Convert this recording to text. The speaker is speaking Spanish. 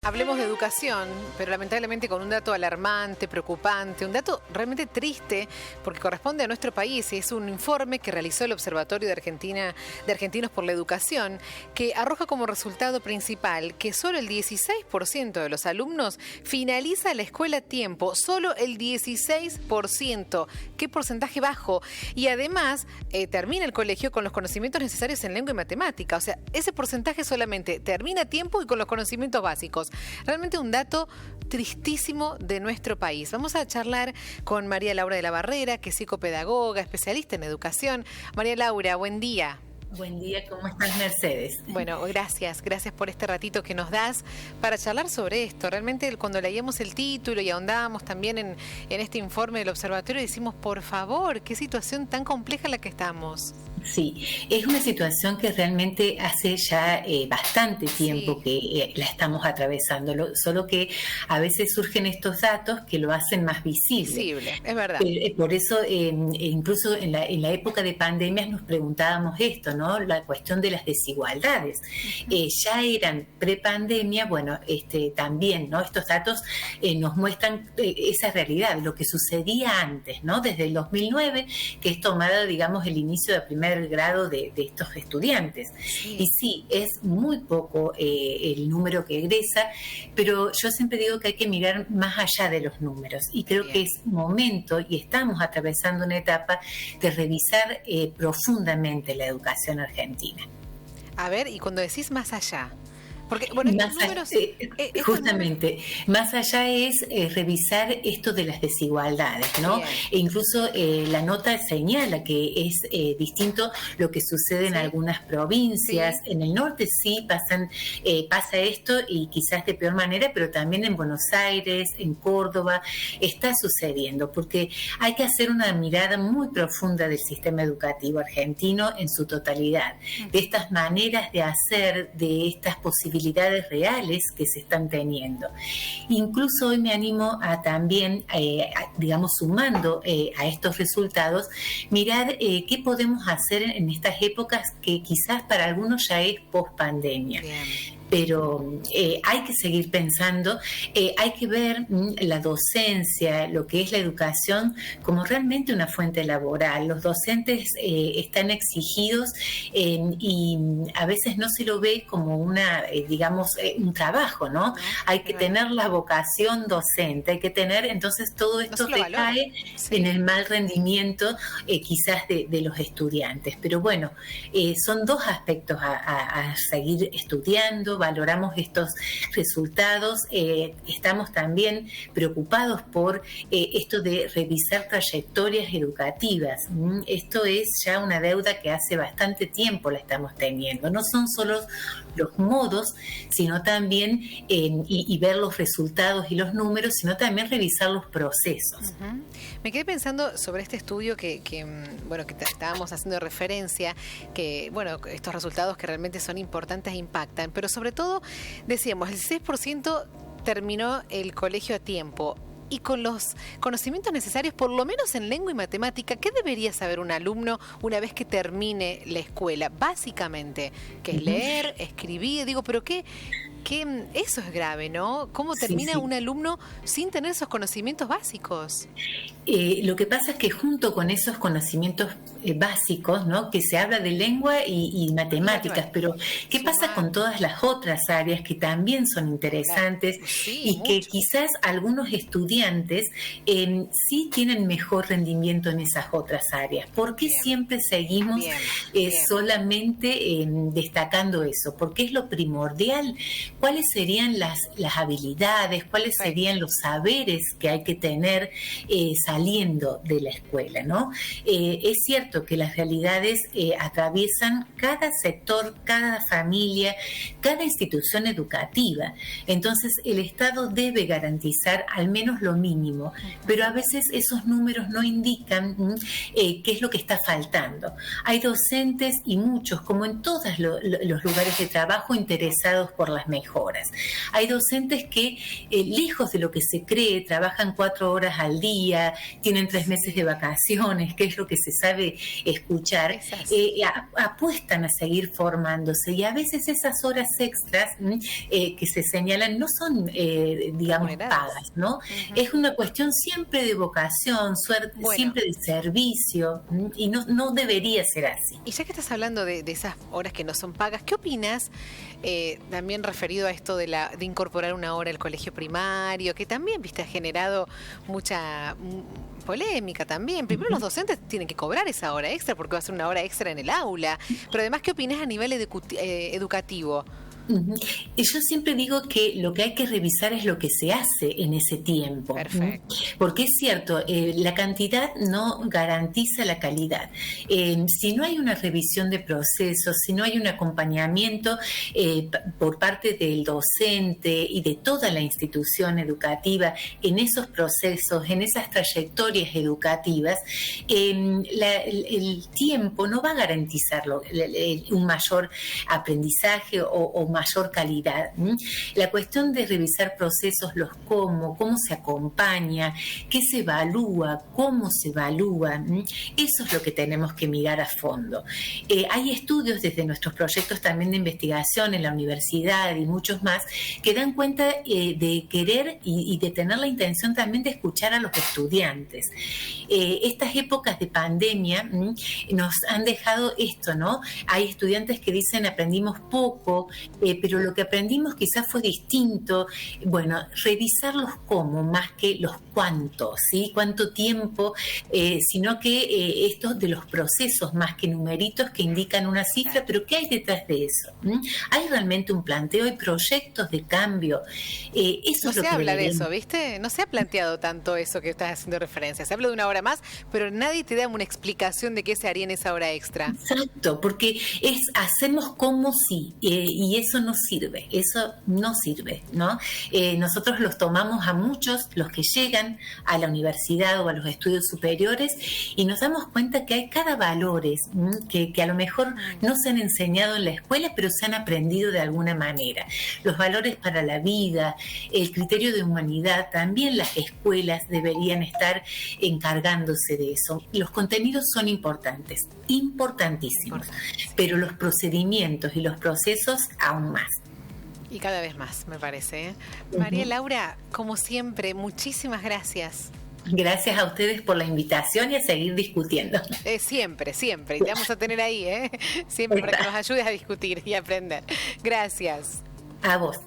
Hablemos de educación, pero lamentablemente con un dato alarmante, preocupante, un dato realmente triste, porque corresponde a nuestro país. Es un informe que realizó el Observatorio de Argentinos por la Educación, que arroja como resultado principal que solo el 16% de los alumnos finaliza la escuela a tiempo. Solo el 16%. Qué porcentaje bajo. Y además termina el colegio con los conocimientos necesarios en lengua y matemática. O sea, ese porcentaje solamente termina a tiempo y con los conocimientos básicos. Realmente un dato tristísimo de nuestro país. Vamos a charlar con María Laura de la Barrera, que es psicopedagoga, especialista en educación. María Laura, buen día. Buen día, ¿cómo estás, Mercedes? Bueno, gracias por este ratito que nos das para charlar sobre esto. Realmente cuando leíamos el título y ahondábamos también en este informe del observatorio, decimos, por favor, qué situación tan compleja en la que estamos. Sí, es una situación que realmente hace ya bastante tiempo que la estamos atravesando, solo que a veces surgen estos datos que lo hacen más visible. Es verdad. Por eso, incluso en la época de pandemias nos preguntábamos esto, ¿no? La cuestión de las desigualdades. Ya eran prepandemia, bueno, también, ¿no? Estos datos nos muestran esa realidad, lo que sucedía antes, ¿no? Desde el 2009, que es tomada, digamos, el inicio de primer grado de estos estudiantes. Sí. Y sí, es muy poco el número que egresa, pero yo siempre digo que hay que mirar más allá de los números y creo que es momento, y estamos atravesando una etapa de revisar profundamente la educación argentina. A ver, y cuando decís más allá, porque, bueno, estos números, justamente, más allá es revisar esto de las desigualdades, ¿no? Bien. E incluso la nota señala que es distinto lo que sucede en algunas provincias. Sí. En el norte sí pasa esto y quizás de peor manera, pero también en Buenos Aires, en Córdoba, está sucediendo, porque hay que hacer una mirada muy profunda del sistema educativo argentino en su totalidad, de estas maneras de hacer, de estas posibilidades reales que se están teniendo. Incluso hoy me animo a también, digamos, sumando a estos resultados, mirar qué podemos hacer en estas épocas que quizás para algunos ya es post-pandemia. Pero hay que seguir pensando, hay que ver la docencia, lo que es la educación, como realmente una fuente laboral. Los docentes están exigidos y a veces no se lo ve como un trabajo, ¿no? Hay que tener la vocación docente, hay que tener, entonces todo esto recae en el mal rendimiento quizás de los estudiantes. Pero bueno, son dos aspectos a seguir estudiando. Valoramos estos resultados, estamos también preocupados por esto de revisar trayectorias educativas. Esto es ya una deuda que hace bastante tiempo la estamos teniendo. No son solo los modos, sino también y ver los resultados y los números, sino también revisar los procesos. Me quedé pensando sobre este estudio que estábamos haciendo referencia, que bueno, estos resultados que realmente son importantes e impactan, pero sobre todo decíamos, el 6% terminó el colegio a tiempo. Y con los conocimientos necesarios, por lo menos en lengua y matemática, ¿qué debería saber un alumno una vez que termine la escuela? Básicamente, que es leer, escribir, pero que eso es grave, ¿no? ¿Cómo termina un alumno sin tener esos conocimientos básicos? Lo que pasa es que junto con esos conocimientos básicos, ¿no? Que se habla de lengua y matemáticas, pero ¿qué pasa con todas las otras áreas que también son interesantes y que quizás algunos estudiantes sí tienen mejor rendimiento en esas otras áreas? ¿Por qué siempre seguimos solamente destacando eso? Porque es lo primordial. ¿Cuáles serían las habilidades? ¿Cuáles serían los saberes que hay que tener saliendo de la escuela, ¿no? Es cierto que las realidades atraviesan cada sector, cada familia, cada institución educativa. Entonces, el Estado debe garantizar al menos lo mínimo, pero a veces esos números no indican qué es lo que está faltando. Hay docentes y muchos, como en todos los lugares de trabajo, interesados por las mejoras. Hay docentes que, lejos de lo que se cree, trabajan 4 horas al día, tienen 3 meses de vacaciones, que es lo que se sabe escuchar, apuestan a seguir formándose, y a veces esas horas extras que se señalan no son, digamos, pagas, ¿no? Es una cuestión siempre de vocación, siempre de servicio, y no debería ser así. Y ya que estás hablando de esas horas que no son pagas, ¿qué opinas también referido a esto de incorporar una hora al colegio primario, que también, viste, ha generado mucha polémica también? Primero, los docentes tienen que cobrar esa hora extra porque va a ser una hora extra en el aula, pero además, ¿qué opinas a nivel educativo? Y yo siempre digo que lo que hay que revisar es lo que se hace en ese tiempo. Perfecto. Porque es cierto, la cantidad no garantiza la calidad. Si no hay una revisión de procesos, si no hay un acompañamiento por parte del docente y de toda la institución educativa en esos procesos, en esas trayectorias educativas, el tiempo no va a garantizar un mayor aprendizaje o mayor calidad. La cuestión de revisar procesos, cómo se acompaña, qué se evalúa, cómo se evalúa, eso es lo que tenemos que mirar a fondo. Hay estudios desde nuestros proyectos también de investigación en la universidad y muchos más que dan cuenta de querer y de tener la intención también de escuchar a los estudiantes. Estas épocas de pandemia nos han dejado esto, ¿no? Hay estudiantes que dicen aprendimos poco, pero lo que aprendimos quizás fue distinto. Bueno, revisar los cómo más que los cuántos, ¿sí? Cuánto tiempo, sino que estos de los procesos más que numeritos que indican una cifra, pero ¿qué hay detrás de eso? ¿Hay realmente un planteo? ¿Hay proyectos de cambio? Eso no es lo se que habla de eso, ¿viste? No se ha planteado tanto eso que estás haciendo referencia. Se habla de una hora más, pero nadie te da una explicación de qué se haría en esa hora extra. Exacto, porque hacemos como si, y eso no sirve, ¿no? Nosotros los tomamos a muchos, los que llegan a la universidad o a los estudios superiores, y nos damos cuenta que hay cada valores que a lo mejor no se han enseñado en la escuela, pero se han aprendido de alguna manera. Los valores para la vida, el criterio de humanidad, también las escuelas deberían estar encargándose de eso. Los contenidos son importantes, importantísimos, pero los procedimientos y los procesos aún más. Y cada vez más, me parece. María Laura, como siempre, muchísimas gracias. Gracias a ustedes por la invitación y a seguir discutiendo. Siempre, siempre. Y te vamos a tener ahí, siempre para que nos ayudes a discutir y aprender. Gracias. A vos.